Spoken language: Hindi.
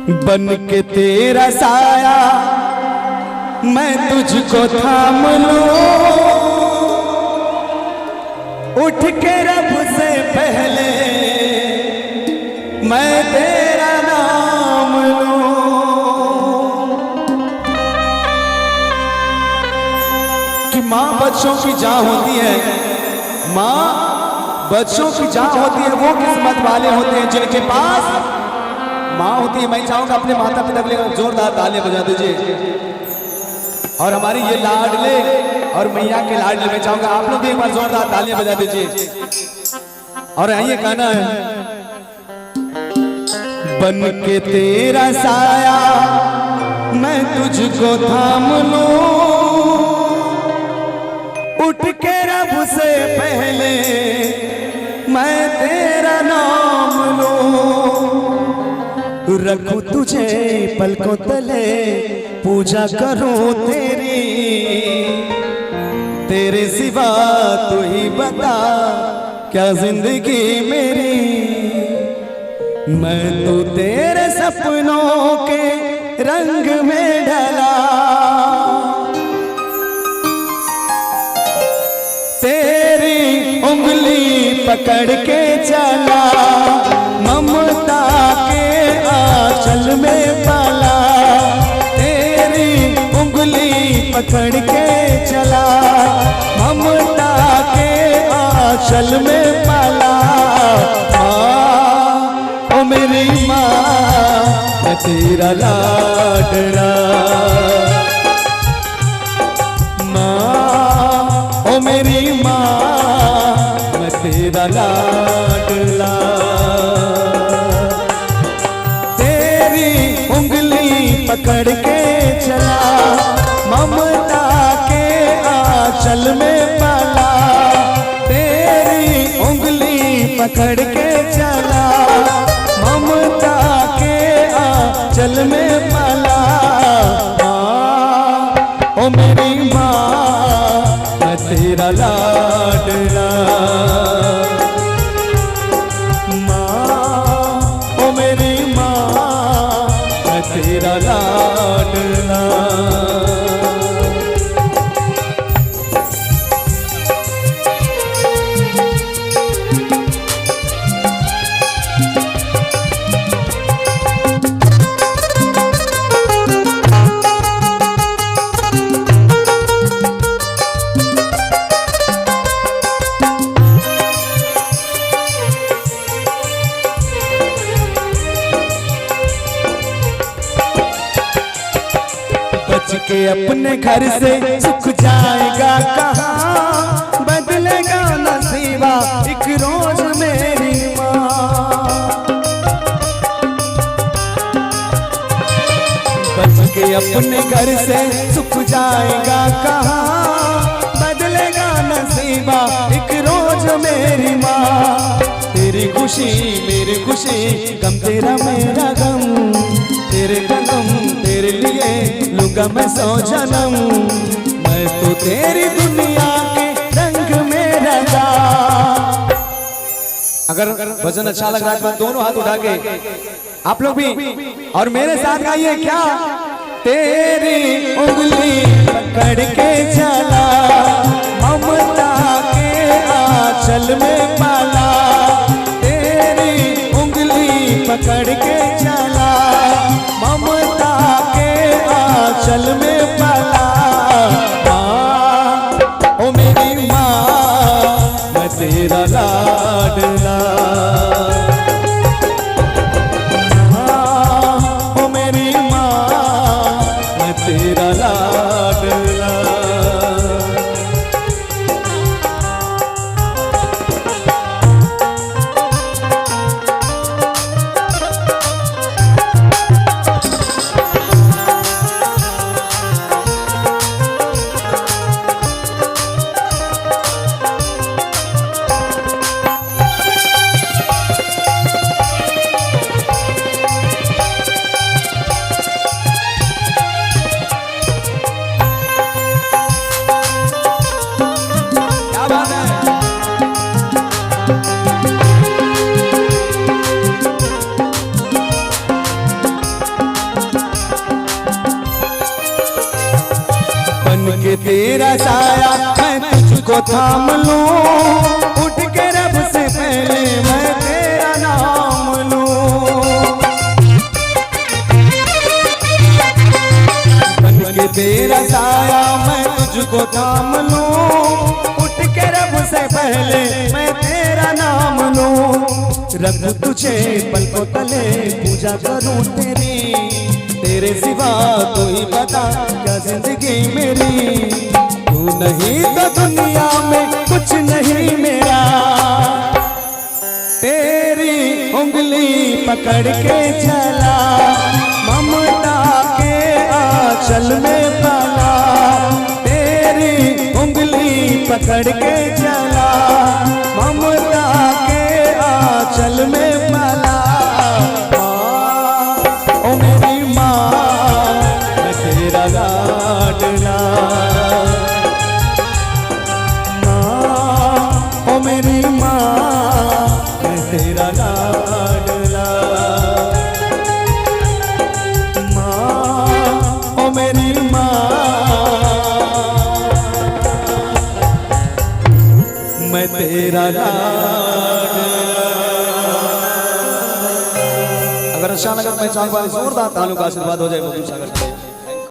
बन के तेरा साया मैं तुझको थाम लूं, उठ के रब से पहले मैं तेरा नाम लूं। कि माँ बच्चों की जान होती है, माँ बच्चों की जान होती है, वो किस्मत वाले होते हैं जिनके पास माँ होती है। मैं चाहूंगा अपने माता पिता के लिए जोरदार तालियां बजा दीजिए। और हमारी ये लाडले और मैया के लाडले, मैं चाहूंगा आप लोग भी एक बार जोरदार तालियां बजा दीजिए। और आइए गाना है, बन के तेरा साया मैं तुझको थाम लूं, उठ के रब से पहले मैं तेरा नाम लूं। रखूं तुझे पलकों तले, पूजा करूं तेरी, तेरे सिवा तू ही बता क्या जिंदगी मेरी। मैं तो तेरे सपनों के रंग में ढला, तेरी उंगली पकड़ के चला, ममता के आंचल में पाला, तेरी उंगली पकड़ के चला, ममता के आंचल में पाला। माँ ओ मेरी माँ मैं तेरा लाडला, माँ ओ मेरी माँ मैं तेरा लाडला। पकड़ के चला, ममता के आंचल में पाला, तेरी उंगली पकड़ के चला, ममता के आंचल में पाला। माँ ओ मेरी माँ मैं तेरा लाडला, माँ ओ मेरी माँ तेरा लाडला। के अपने घर से सुख जाएगा कहाँ, बदलेगा नसीबा एक रोज मेरी माँ। बच के अपने घर से सुख जाएगा कहाँ, बदलेगा नसीबा एक रोज मेरी माँ। तेरी खुशी मेरी खुशी, गम तेरा मेरा गम, तेरे कदम तेरे लिए लूंगा मैं 100 जन्म। मैं तो तेरी दुनिया के रंग में रंगा। अगर भजन अच्छा लग रहा है तो दोनों हाथ उठा के आप लोग भी और मेरे साथ गाइए क्या। तेरी उंगली पकड़ के चला, ममता के आंचल में पाला, तेरी उंगली पकड़ के चला, ममता के आंचल में पाला। माँ ओ मेरी माँ मैं तेरा लाडला, माँ ओ मेरी माँ मैं तेरा लाडला। के तेरा साया मैं तुझको थाम लूं, उठ के रब से पहले मैं तेरा नाम लूं। बन के तेरा साया मैं तुझको थाम लूं, उठ के रब से पहले मैं तेरा नाम लूं। रखूं तुझे पलकों तले पूजा करूं तेरी, तेरे सिवा तू ही बता क्या जिंदगी मेरी। तू नहीं तो दुनिया में कुछ नहीं मेरा, तेरी उंगली पकड़ के चला, ममता के आंचल में पाला। तेरी उंगली पकड़ के चला, ममता के आंचल में पाला। ओ मेरी माँ मैं तेरा लाडला, माँ ओ मेरी माँ मैं तेरा लाडला, माँ ओ मेरी माँ मैं तेरा लाडला। अगर अच्छा लगा मैं चाहूंगा जोरदार तालियों का आशीर्वाद हो जाए मधु सागर।